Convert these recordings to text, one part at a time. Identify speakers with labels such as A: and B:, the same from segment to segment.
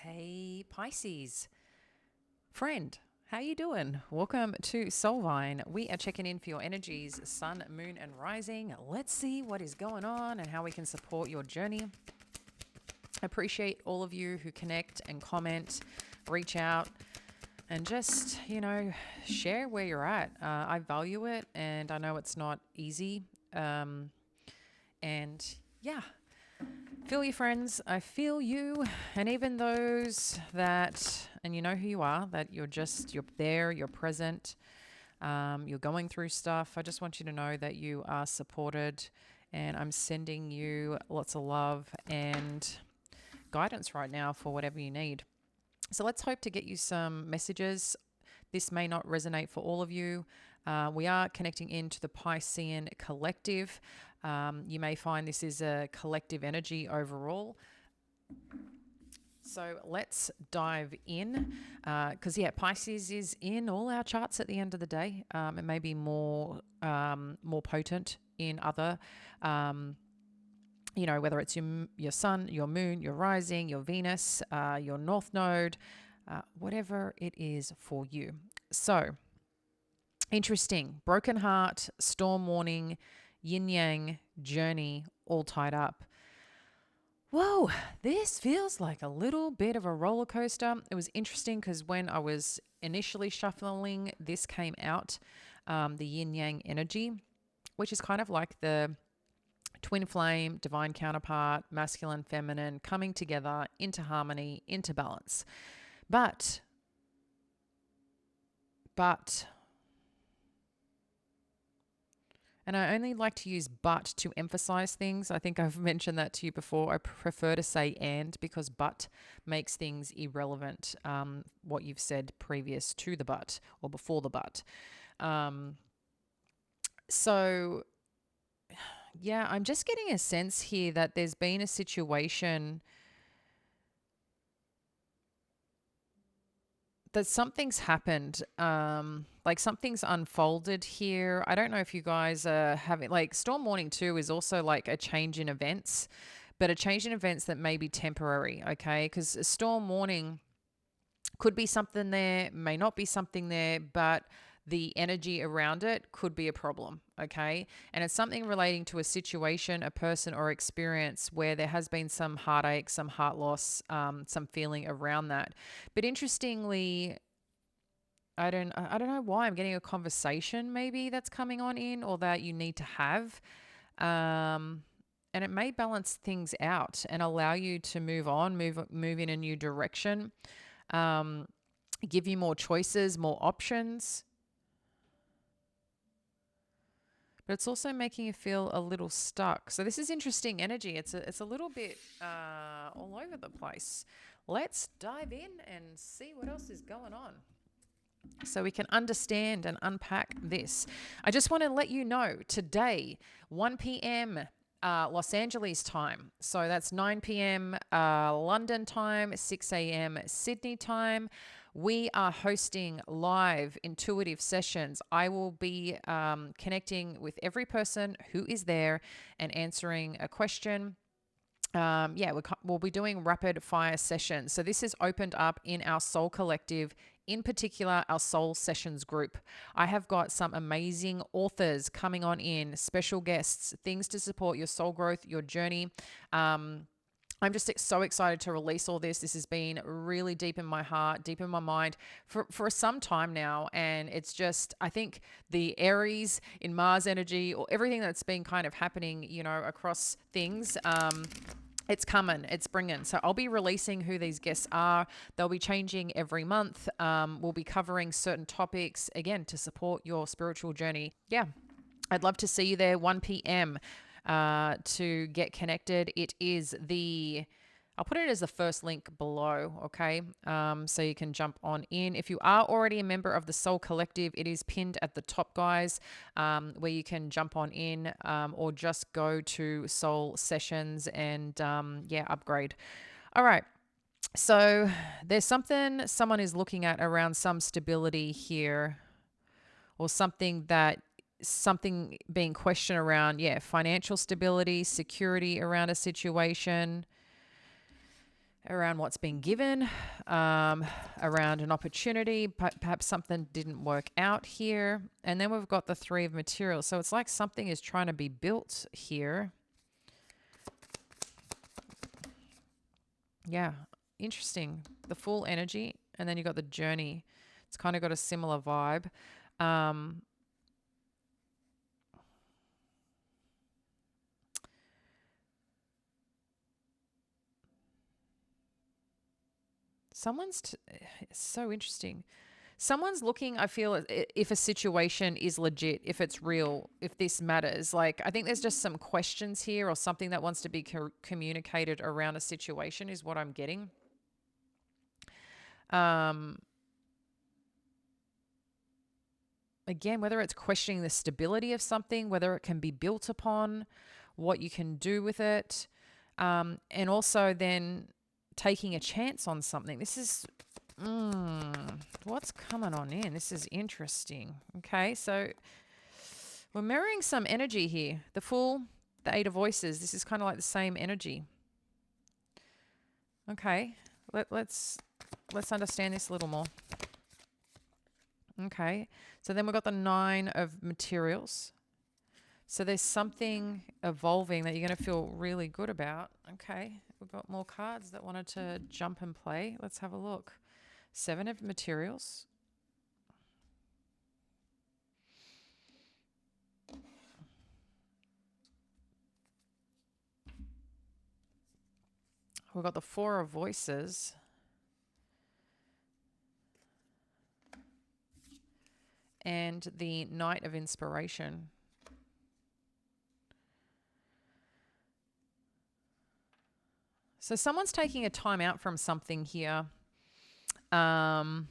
A: Hey Pisces friend, how you doing? Welcome to Soulvine. We are checking in for your energies, sun, moon, and rising. Let's see what is going on and how we can support your journey. Appreciate all of you who connect and comment, reach out, and just, share where you're at. I value it, and I know it's not easy. And yeah, feel you, friends. I feel you. And even those that, and you know who you are, that you're there, you're present, you're going through stuff. I just want you to know that you are supported. And I'm sending you lots of love and guidance right now for whatever you need. So let's hope to get you some messages. This may not resonate for all of you. We are connecting into the Piscean collective. You may find this is a collective energy overall. So let's dive in because, Pisces is in all our charts at the end of the day. It may be more potent in other, whether it's your sun, your moon, your rising, your Venus, your north node, whatever it is for you. So interesting. Broken heart, storm warning, yin yang, journey, all tied up. Whoa, this feels like a little bit of a roller coaster. It was interesting because when I was initially shuffling, this came out, the yin yang energy, which is kind of like the twin flame, divine counterpart, masculine, feminine, coming together into harmony, into balance. But and I only like to use but to emphasize things. I think I've mentioned that to you before. I prefer to say and because but makes things irrelevant, what you've said previous to the but or before the but. So, yeah, I'm just getting a sense here that there's been a situation that something's happened, like something's unfolded here. I don't know if you guys are having, like, storm warning too is also like a change in events, but a change in events that may be temporary, okay? Because a storm warning could be something there, may not be something there, but the energy around it could be a problem, okay? And it's something relating to a situation, a person, or experience where there has been some heartache, some heart loss, some feeling around that. But interestingly, I don't know why I'm getting a conversation maybe that's coming on in or that you need to have. And it may balance things out and allow you to move on, move in a new direction, give you more choices, more options. But it's also making you feel a little stuck. So this is interesting energy. It's a little bit all over the place. Let's dive in and see what else is going on so we can understand and unpack this. I just want to let you know today, 1 p.m. Los Angeles time. So that's 9 p.m. London time, 6 a.m. Sydney time. We are hosting live intuitive sessions. I will be connecting with every person who is there and answering a question. We'll be doing rapid fire sessions. So this is opened up in our Soul Collective, in particular, our Soul Sessions group. I have got some amazing authors coming on in, special guests, things to support your soul growth, your journey. I'm just so excited to release all this. This has been really deep in my heart, deep in my mind for some time now. And it's just, I think the Aries in Mars energy or everything that's been kind of happening, across things, it's coming, it's bringing. So I'll be releasing who these guests are. They'll be changing every month. We'll be covering certain topics, again, to support your spiritual journey. Yeah, I'd love to see you there, 1 p.m. To get connected. I'll put it as the first link below, okay? So you can jump on in. If you are already a member of the Soul Collective, it is pinned at the top, guys, where you can jump on in or just go to Soul Sessions and, upgrade. All right. So there's something someone is looking at around some stability here or something being questioned around, financial stability, security around a situation. around what's been given, around an opportunity. Perhaps something didn't work out here. And then we've got the Three of Materials. So it's like something is trying to be built here. Yeah, interesting. The Full energy, and then you got the Journey. It's kind of got a similar vibe. It's so interesting. Someone's looking, I feel, if a situation is legit, if it's real, if this matters. Like, I think there's just some questions here or something that wants to be communicated around a situation is what I'm getting. Again, whether it's questioning the stability of something, whether it can be built upon, what you can do with it, and also then taking a chance on something. This is what's coming on in. This is interesting. Okay, so we're mirroring some energy here. The Fool, the Eight of Voices. This is kind of like the same energy. Okay, let's understand this a little more. Okay, so then we've got the Nine of Materials. So there's something evolving that you're going to feel really good about. Okay, we've got more cards that wanted to jump and play. Let's have a look. Seven of Materials. We've got the Four of Voices. And the Knight of Inspiration. So someone's taking a time out from something here. Your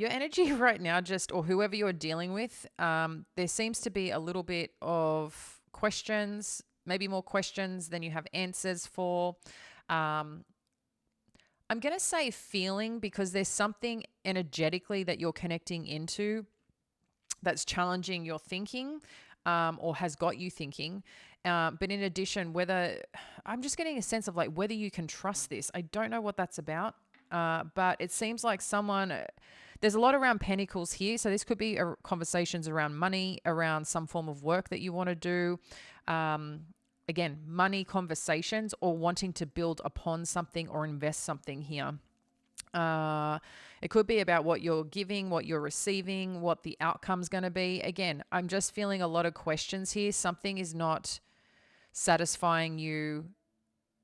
A: energy right now, or whoever you're dealing with, there seems to be a little bit of questions, maybe more questions than you have answers for. I'm going to say feeling, because there's something energetically that you're connecting into that's challenging your thinking, or has got you thinking. But in addition, I'm just getting a sense of like whether you can trust this. I don't know what that's about, but it seems like there's a lot around Pentacles here. So this could be conversations around money, around some form of work that you want to do. Again, money conversations, or wanting to build upon something or invest something here. It could be about what you're giving, what you're receiving, what the outcome's going to be. Again, I'm just feeling a lot of questions here. Something is not satisfying you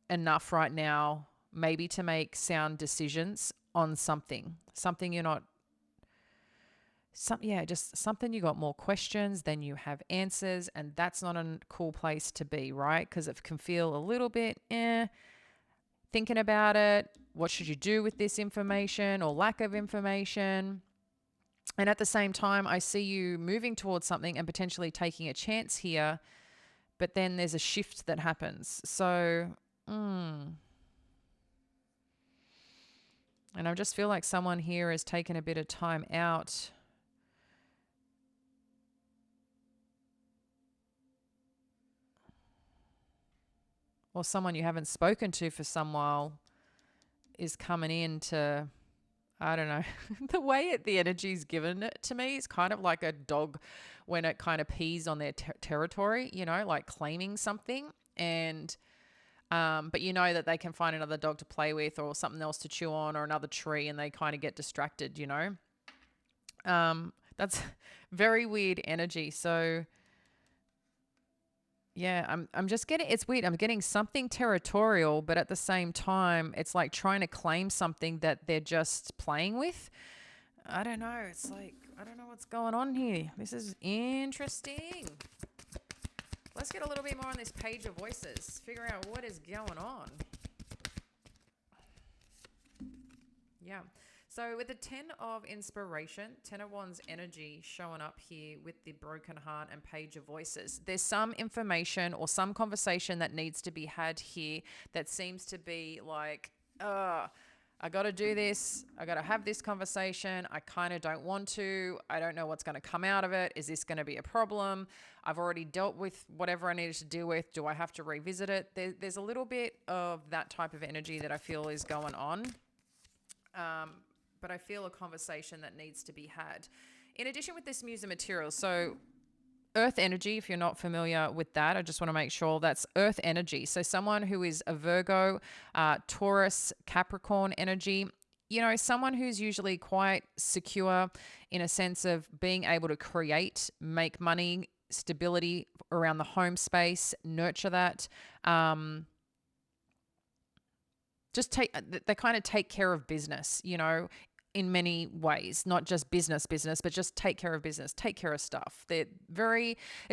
A: enough right now, maybe to make sound decisions on something. Just something you got more questions than you have answers, and that's not a cool place to be, right? Because it can feel a little bit, thinking about it. What should you do with this information or lack of information? And at the same time, I see you moving towards something and potentially taking a chance here, but then there's a shift that happens. So, and I just feel like someone here has taken a bit of time out. Or someone you haven't spoken to for some while is coming in to, I don't know, the way the energy's given it to me is kind of like a dog when it kind of pees on their territory, like claiming something. And, but you know that they can find another dog to play with or something else to chew on or another tree, and they kind of get distracted, That's very weird energy. So yeah, I'm just getting, it's weird. I'm getting something territorial, but at the same time, it's like trying to claim something that they're just playing with. I don't know. It's like, I don't know what's going on here. This is interesting. Let's get a little bit more on this Page of Voices. Figure out what is going on. Yeah. So with the 10 of Inspiration, 10 of Wands energy showing up here with the Broken Heart and Page of Voices, there's some information or some conversation that needs to be had here that seems to be like, I got to do this. I got to have this conversation. I kind of don't want to. I don't know what's going to come out of it. Is this going to be a problem? I've already dealt with whatever I needed to deal with. Do I have to revisit it? There's a little bit of that type of energy that I feel is going on. But I feel a conversation that needs to be had. In addition with this Muse of Materials, so Earth energy, if you're not familiar with that, I just want to make sure that's Earth energy. So someone who is a Virgo, Taurus, Capricorn energy, you know, someone who's usually quite secure in a sense of being able to create, make money, stability around the home space, nurture that. Just they kind of take care of business, you know, in many ways, not just business, but just take care of business, take care of stuff. It's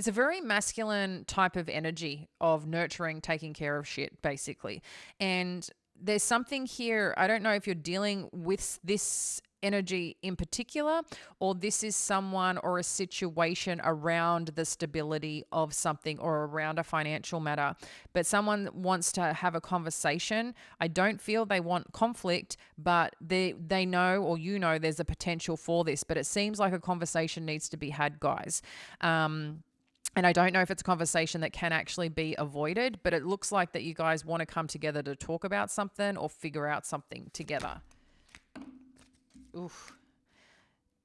A: a very masculine type of energy of nurturing, taking care of shit, basically. And there's something here. I don't know if you're dealing with this energy in particular, or this is someone or a situation around the stability of something or around a financial matter, but someone wants to have a conversation. I don't feel they want conflict, but they know, or you know, there's a potential for this, but it seems like a conversation needs to be had, guys. And I don't know if it's a conversation that can actually be avoided, but it looks like that you guys want to come together to talk about something or figure out something together. Oof.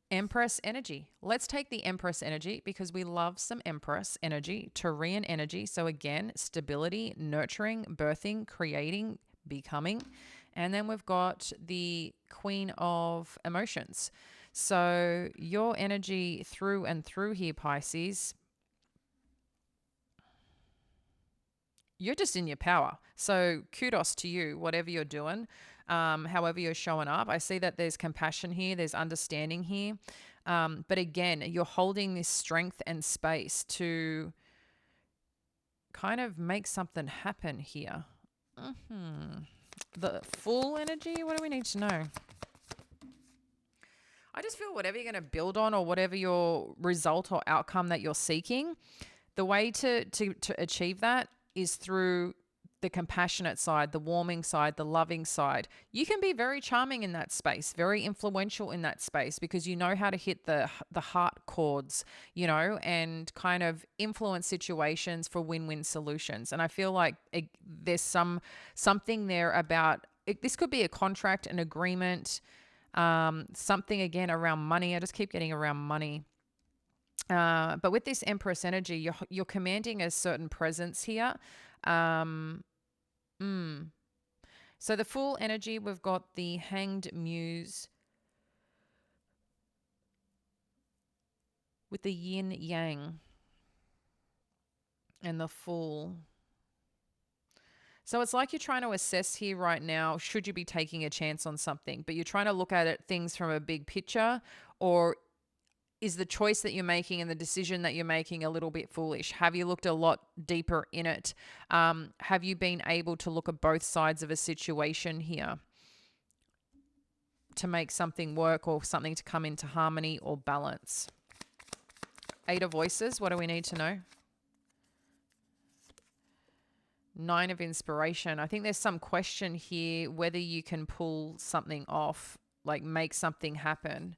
A: Empress energy. Let's take the Empress energy because we love some Empress energy, Terrean energy. So again, stability, nurturing, birthing, creating, becoming. And then we've got the Queen of Emotions. So your energy through and through here, Pisces, you're just in your power. So kudos to you, whatever you're doing, however you're showing up. I see that there's compassion here, there's understanding here. But again, you're holding this strength and space to kind of make something happen here. The full energy, what do we need to know? I just feel whatever you're going to build on or whatever your result or outcome that you're seeking, the way to achieve that is through the compassionate side, the warming side, the loving side. You can be very charming in that space, very influential in that space because you know how to hit the heart chords, you know, and kind of influence situations for win-win solutions. And I feel like there's something there about this could be a contract, an agreement, something again around money. I just keep getting around money. But with this Empress energy, you're commanding a certain presence here. So the full energy, we've got the Hanged Muse with the Yin Yang and the Fool. So it's like you're trying to assess here right now, should you be taking a chance on something, but you're trying to look at things from a big picture, or is the choice that you're making and the decision that you're making a little bit foolish? Have you looked a lot deeper in it? Have you been able to look at both sides of a situation here to make something work or something to come into harmony or balance? Eight of Voices, what do we need to know? Nine of Inspiration. I think there's some question here whether you can pull something off, like make something happen.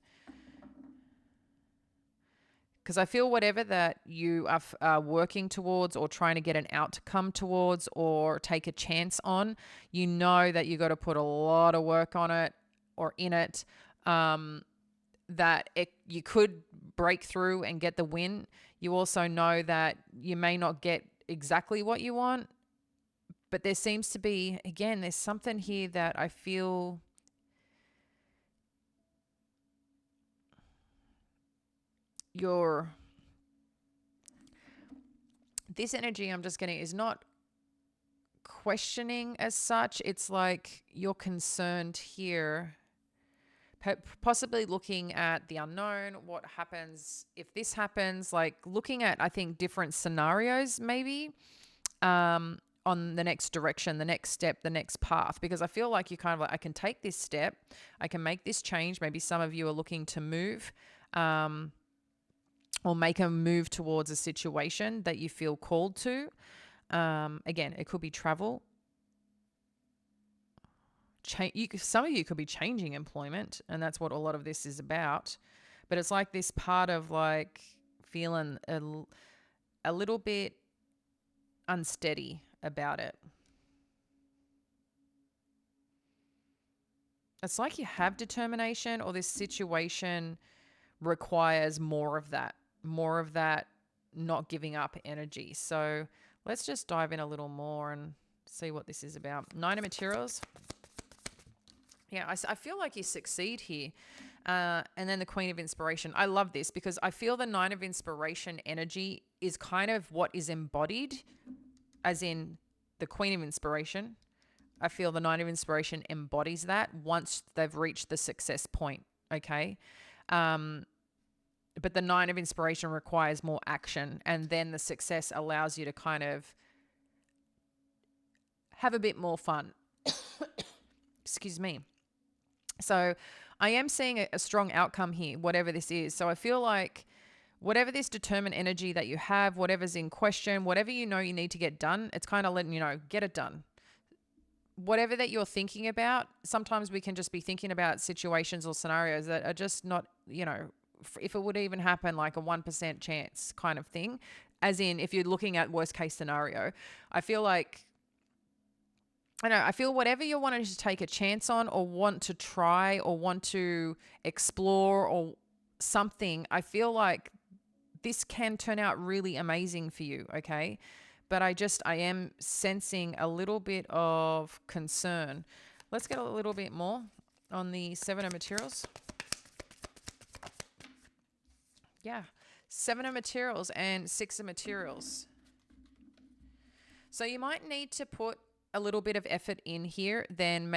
A: Because I feel whatever that you are working towards or trying to get an outcome towards or take a chance on, you know that you got to put a lot of work on it or in it, that you could break through and get the win. You also know that you may not get exactly what you want, but there seems to be, again, there's something here that I feel this energy I'm just getting is not questioning as such. It's like you're concerned here, possibly looking at the unknown, what happens if this happens, like looking at, I think, different scenarios maybe on the next direction, the next step, the next path, because I feel like you kind of like, I can take this step, I can make this change. Maybe some of you are looking to move, or make a move towards a situation that you feel called to. Again, it could be travel, some of you could be changing employment, and that's what a lot of this is about. But it's like this part of like feeling a little bit unsteady about it. It's like you have determination, or this situation requires more of that not giving up energy. So let's just dive in a little more and see what this is about. Nine of materials. Yeah, I feel like you succeed here. And then the Queen of Inspiration. I love this because I feel the Nine of Inspiration energy is kind of what is embodied, as in the Queen of Inspiration. I feel the Nine of Inspiration embodies that once they've reached the success point. Okay. But the Nine of Inspiration requires more action, and then the success allows you to kind of have a bit more fun. Excuse me. So I am seeing a strong outcome here, whatever this is. So I feel like whatever this determined energy that you have, whatever's in question, whatever you know you need to get done, it's kind of letting you know, get it done. Whatever that you're thinking about, sometimes we can just be thinking about situations or scenarios that are just not, if it would even happen, like a 1% chance kind of thing. As in, if you're looking at worst case scenario, I feel whatever you're wanting to take a chance on or want to try or want to explore or something, I feel like this can turn out really amazing for you, okay? But I am sensing a little bit of concern. Let's get a little bit more on the Seven of Materials. Yeah, Seven of Materials and Six of Materials. So you might need to put a little bit of effort in here than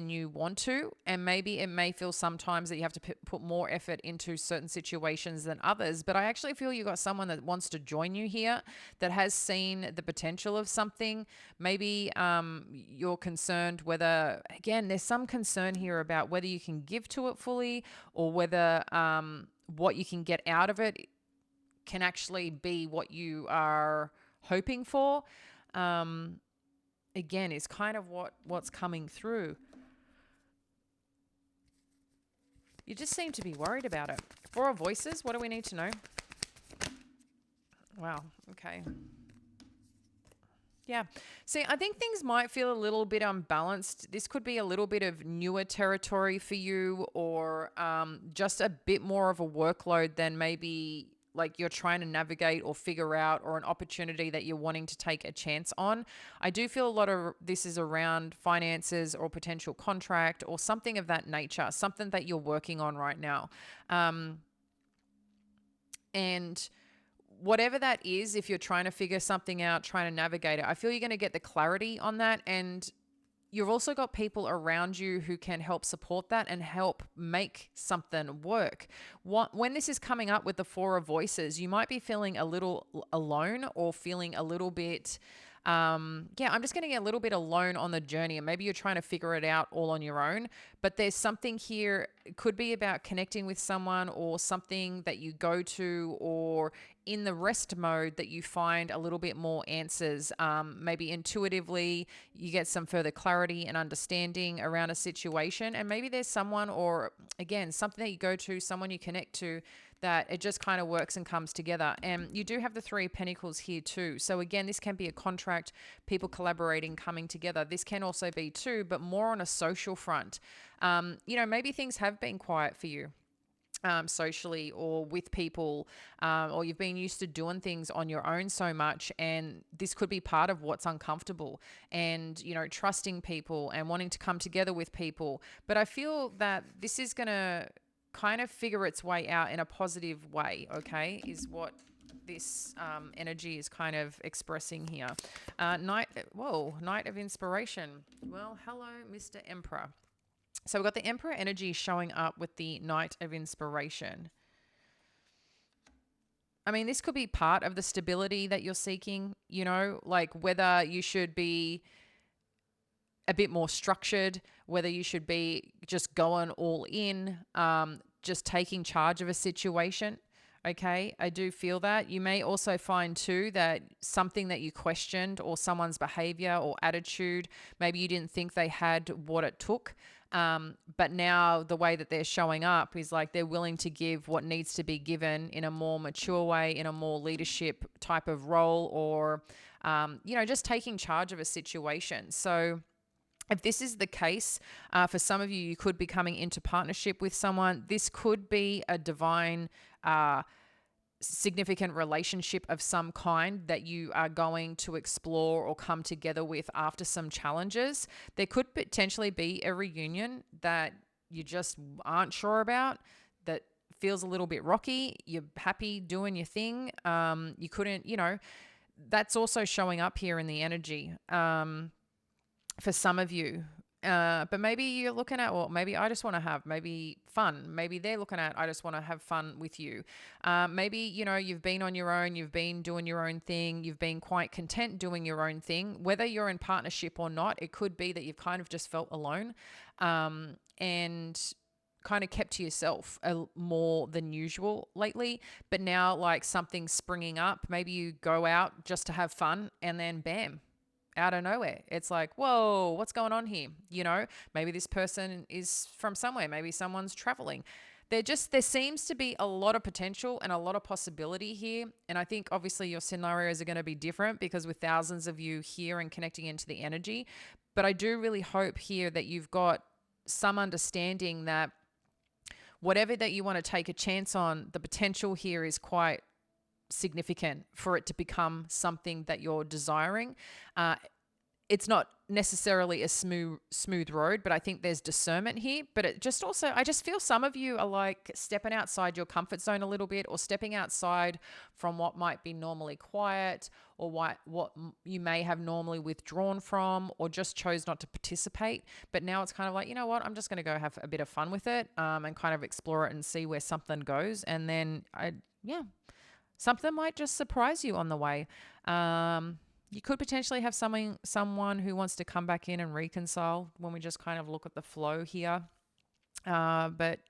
A: you want to, and maybe it may feel sometimes that you have to put more effort into certain situations than others. But I actually feel you got someone that wants to join you here, that has seen the potential of something. Maybe you're concerned whether, again, there's some concern here about whether you can give to it fully, or whether what you can get out of it can actually be what you are hoping for. Again, is kind of what's coming through. You just seem to be worried about it. Four of Voices, what do we need to know? Wow, okay. Yeah. See, I think things might feel a little bit unbalanced. This could be a little bit of newer territory for you, or just a bit more of a workload than maybe like you're trying to navigate or figure out, or an opportunity that you're wanting to take a chance on. I do feel a lot of this is around finances or potential contract or something of that nature, something that you're working on right now. And whatever that is, if you're trying to figure something out, trying to navigate it, I feel you're going to get the clarity on that. And you've also got people around you who can help support that and help make something work. When this is coming up with the Four of Voices, you might be feeling a little alone, or feeling a little bit, I'm just getting a little bit alone on the journey, and maybe you're trying to figure it out all on your own. But there's something here, it could be about connecting with someone, or something that you go to, or in the rest mode that you find a little bit more answers. Maybe intuitively you get some further clarity and understanding around a situation. And maybe there's someone, or again, something that you go to, someone you connect to, that it just kind of works and comes together. And you do have the Three of Pentacles here too. So again, this can be a contract, people collaborating, coming together. This can also be too, but more on a social front. Maybe things have been quiet for you. Socially, or with people, or you've been used to doing things on your own so much, and this could be part of what's uncomfortable, and trusting people and wanting to come together with people. But I feel that this is going to kind of figure its way out in a positive way, okay, is what this energy is kind of expressing here. Knight of Inspiration. Well, hello, Mr. Emperor. So we've got the Emperor energy showing up with the Knight of Inspiration. I mean, this could be part of the stability that you're seeking, like whether you should be a bit more structured, whether you should be just going all in, just taking charge of a situation. Okay, I do feel that. You may also find too that something that you questioned or someone's behavior or attitude, maybe you didn't think they had what it took. But now the way that they're showing up is like they're willing to give what needs to be given in a more mature way, in a more leadership type of role, or, just taking charge of a situation. So, if this is the case, for some of you, you could be coming into partnership with someone. This could be a divine, significant relationship of some kind that you are going to explore or come together with after some challenges. There could potentially be a reunion that you just aren't sure about, that feels a little bit rocky. You're happy doing your thing. You couldn't, that's also showing up here in the energy. For some of you. But maybe you're looking at, well, maybe I just want to have maybe fun. Maybe they're looking at, I just want to have fun with you. Maybe, you've been on your own, you've been doing your own thing, you've been quite content doing your own thing. Whether you're in partnership or not, it could be that you've kind of just felt alone, and kind of kept to yourself more than usual lately. But now, like, something's springing up. Maybe you go out just to have fun, and then bam, out of nowhere, it's like, whoa, what's going on here? Maybe this person is from somewhere, maybe someone's traveling. There seems to be a lot of potential and a lot of possibility here. And I think obviously your scenarios are going to be different because with thousands of you here and connecting into the energy. But I do really hope here that you've got some understanding that whatever that you want to take a chance on, the potential here is quite significant for it to become something that you're desiring. It's not necessarily a smooth road, but I think there's discernment here. But it just also, I just feel some of you are like stepping outside your comfort zone a little bit, or stepping outside from what might be normally quiet, or what you may have normally withdrawn from, or just chose not to participate. But now it's kind of like, you know what, I'm just going to go have a bit of fun with it, and kind of explore it and see where something goes. And then something might just surprise you on the way. You could potentially have someone who wants to come back in and reconcile when we just kind of look at the flow here. But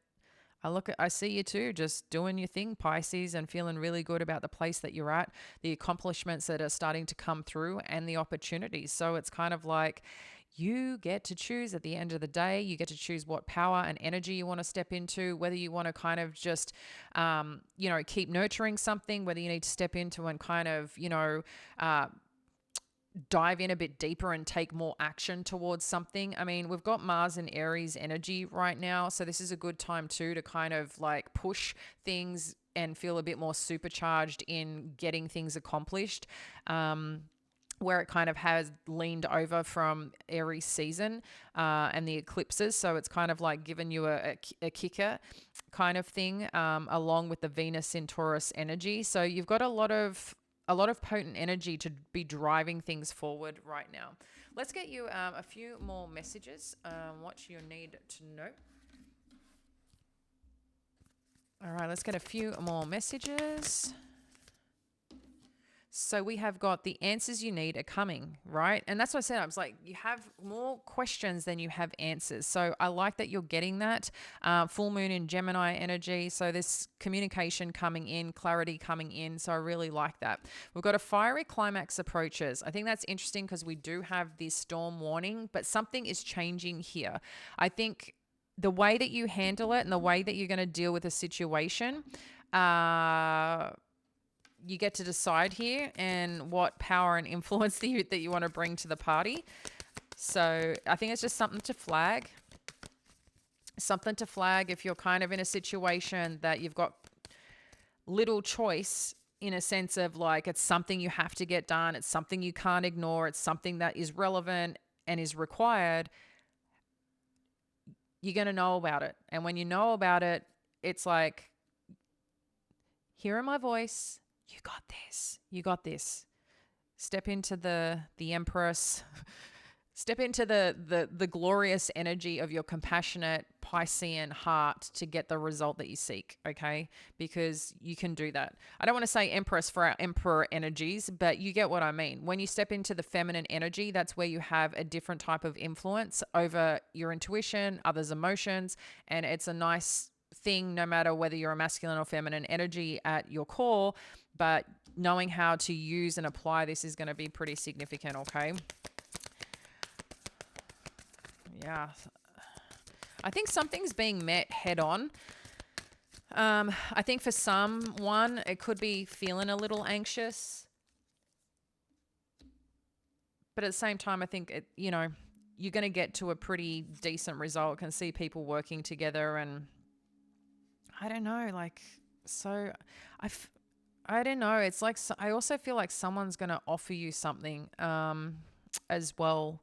A: I see you too, just doing your thing, Pisces, and feeling really good about the place that you're at, the accomplishments that are starting to come through, and the opportunities. So it's kind of like you get to choose at the end of the day. You get to choose what power and energy you want to step into, whether you want to kind of just, keep nurturing something, whether you need to step into and kind of, dive in a bit deeper and take more action towards something. I mean, we've got Mars and Aries energy right now, so this is a good time too to kind of like push things and feel a bit more supercharged in getting things accomplished. Where it kind of has leaned over from Aries season and the eclipses. So it's kind of like giving you a kicker kind of thing, along with the Venus in Taurus energy. So you've got a lot of potent energy to be driving things forward right now. Let's get you a few more messages. What you need to know. All right, let's get a few more messages. So we have got the answers you need are coming, right? And that's what I said. I was like, you have more questions than you have answers. So I like that you're getting that. Full moon in Gemini energy. So this communication coming in, clarity coming in. So I really like that. We've got a fiery climax approaches. I think that's interesting because we do have this storm warning, but something is changing here. I think the way that you handle it and the way that you're going to deal with a situation, you get to decide here, and what power and influence that you want to bring to the party. So I think it's just something to flag. Something to flag if you're kind of in a situation that you've got little choice, in a sense of like it's something you have to get done. It's something you can't ignore. It's something that is relevant and is required. You're going to know about it. And when you know about it, it's like, hear my voice. You got this. You got this. Step into the Empress. Step into the glorious energy of your compassionate Piscean heart to get the result that you seek, okay? Because you can do that. I don't want to say Empress for our Emperor energies, but you get what I mean. When you step into the feminine energy, that's where you have a different type of influence over your intuition, others' emotions, and it's a nice thing, no matter whether you're a masculine or feminine energy at your core, but knowing how to use and apply this is going to be pretty significant, okay? Yeah. I think something's being met head on. I think for someone, it could be feeling a little anxious. But at the same time, I think, you're going to get to a pretty decent result. I can see people working together, and I don't know, like, so I don't know. It's like, I also feel like someone's going to offer you something as well.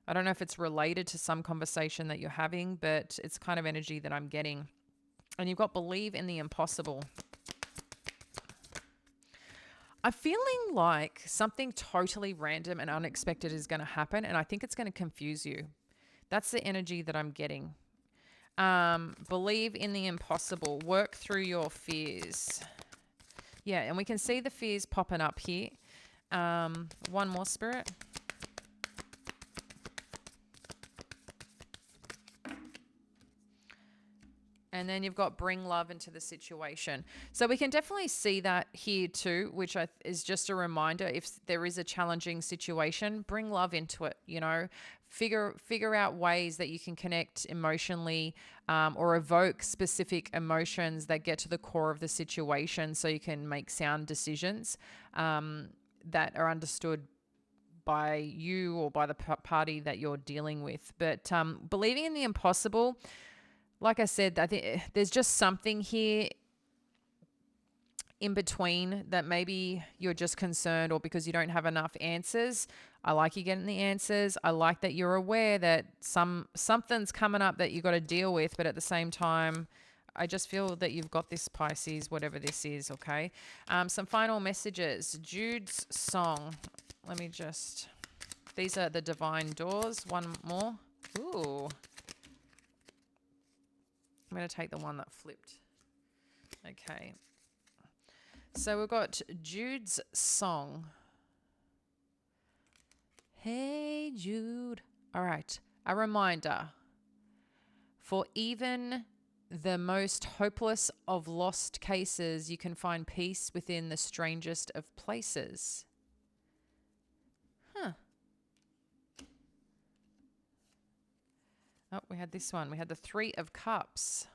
A: I don't know if it's related to some conversation that you're having, but it's kind of energy that I'm getting. And you've got believe in the impossible. I'm feeling like something totally random and unexpected is going to happen, and I think it's going to confuse you. That's the energy that I'm getting. Believe in the impossible. Work through your fears. Yeah, and we can see the fears popping up here. One more, Spirit. And then you've got bring love into the situation. So we can definitely see that here too, which is just a reminder. If there is a challenging situation, bring love into it, figure out ways that you can connect emotionally or evoke specific emotions that get to the core of the situation so you can make sound decisions that are understood by you or by the party that you're dealing with. But believing in the impossible, like I said, I think there's just something here in between that maybe you're just concerned or because you don't have enough answers. I like you getting the answers. I like that you're aware that something's coming up that you got to deal with, but at the same time, I just feel that you've got this, Pisces, whatever this is, okay? Some final messages. Jude's song. These are the divine doors. One more. Ooh. I'm going to take the one that flipped. Okay. So we've got Jude's song. Hey, Jude. All right. A reminder. For even the most hopeless of lost cases, you can find peace within the strangest of places. Huh. Oh, we had this one. We had the Three of Cups.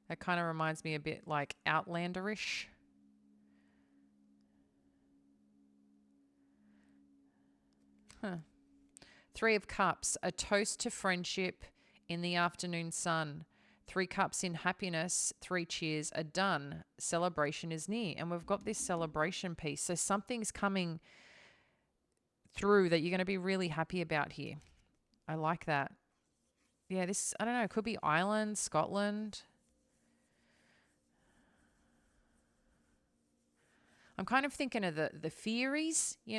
A: That kind of reminds me a bit like Outlanderish. Huh. Three of Cups, a toast to friendship in the afternoon sun. 3 cups in happiness, 3 cheers are done. Celebration is near. And we've got this celebration piece. So something's coming through that you're going to be really happy about here. I like that. Yeah, this, I don't know, it could be Ireland, Scotland. I'm kind of thinking of the fairies, do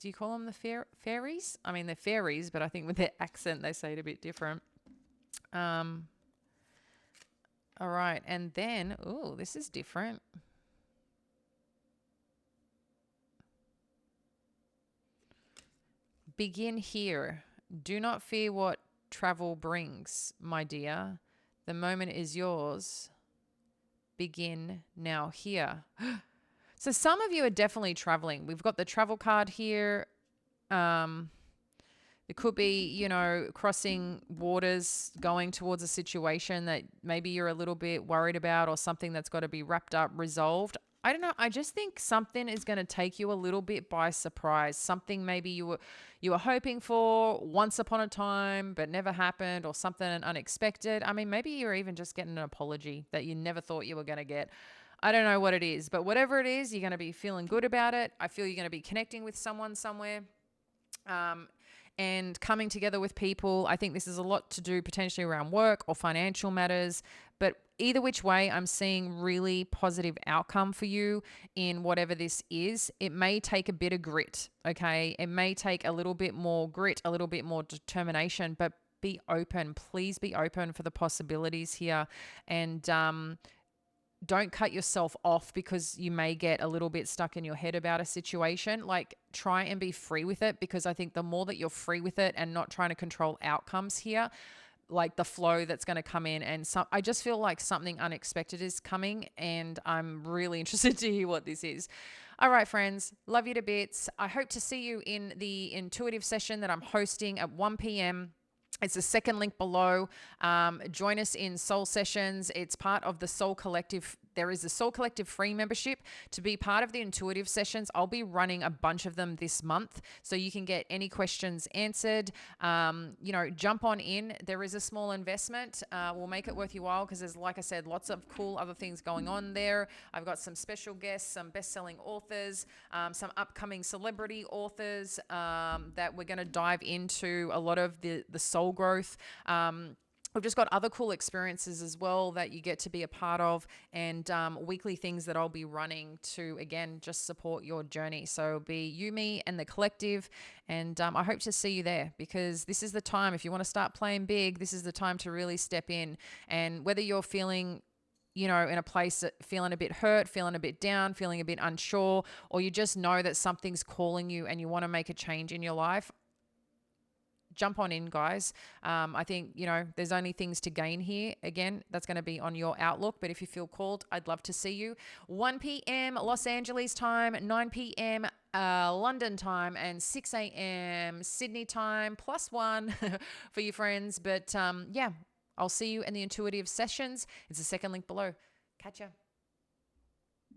A: you call them the fairies? I mean, they're fairies, but I think with their accent, they say it a bit different. All right. And then, ooh, this is different. Begin here. Do not fear what travel brings, my dear. The moment is yours. Begin now here. So some of you are definitely traveling. We've got the travel card here. It could be, crossing waters, going towards a situation that maybe you're a little bit worried about or something that's got to be wrapped up, resolved. I don't know. I just think something is going to take you a little bit by surprise. Something maybe you were hoping for once upon a time, but never happened, or something unexpected. I mean, maybe you're even just getting an apology that you never thought you were going to get. I don't know what it is, but whatever it is, you're going to be feeling good about it. I feel you're going to be connecting with someone somewhere. And coming together with people. I think this is a lot to do potentially around work or financial matters, but either which way, I'm seeing really positive outcome for you in whatever this is. It may take a bit of grit, okay? It may take a little bit more grit, a little bit more determination, but be open. Please be open for the possibilities here. And don't cut yourself off because you may get a little bit stuck in your head about a situation. Like, try and be free with it, because I think the more that you're free with it and not trying to control outcomes here, like the flow that's going to come in, and I just feel like something unexpected is coming, and I'm really interested to hear what this is. All right, friends, love you to bits. I hope to see you in the intuitive session that I'm hosting at 1 p.m. It's the second link below. Join us in Soul Sessions. It's part of the Soul Collective. There is a Soul Collective free membership to be part of the intuitive sessions. I'll be running a bunch of them this month, so you can get any questions answered. Jump on in. There is a small investment. We'll make it worth your while because there's, like I said, lots of cool other things going on there. I've got some special guests, some best-selling authors, some upcoming celebrity authors that we're going to dive into a lot of the soul growth. We've just got other cool experiences as well that you get to be a part of, and weekly things that I'll be running to, again, just support your journey. So it'll be you, me, and the collective. And I hope to see you there, because this is the time. If you want to start playing big, this is the time to really step in. And whether you're feeling in a place feeling a bit hurt, feeling a bit down, feeling a bit unsure, or you just know that something's calling you and you want to make a change in your life, jump on in, guys. I think, there's only things to gain here. Again, that's going to be on your outlook. But if you feel called, I'd love to see you. 1 p.m. Los Angeles time, 9 p.m. London time, and 6 a.m. Sydney time, +1 for you friends. But yeah, I'll see you in the intuitive sessions. It's the second link below. Catch ya.